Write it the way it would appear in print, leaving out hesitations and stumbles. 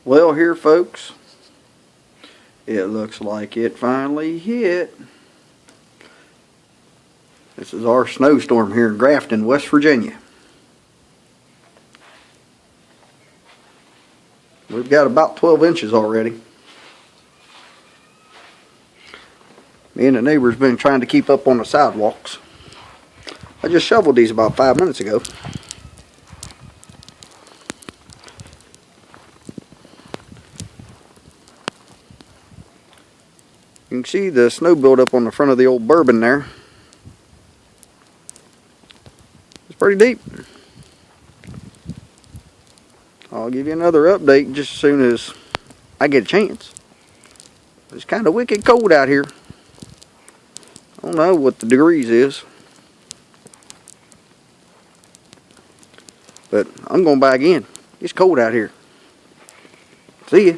Well, here, folks, it looks like it finally hit. This is our snowstorm here in Grafton, West Virginia. We've got about 12 inches already. Me and the neighbor's been trying to keep up on the sidewalks. I just shoveled these about 5 minutes ago. You can see the snow buildup on the front of the old Bourbon there. It's pretty deep. I'll give you another update just as soon as I get a chance. It's kind of wicked cold out here. I don't know what the degrees is, but I'm going back in. It's cold out here. See ya.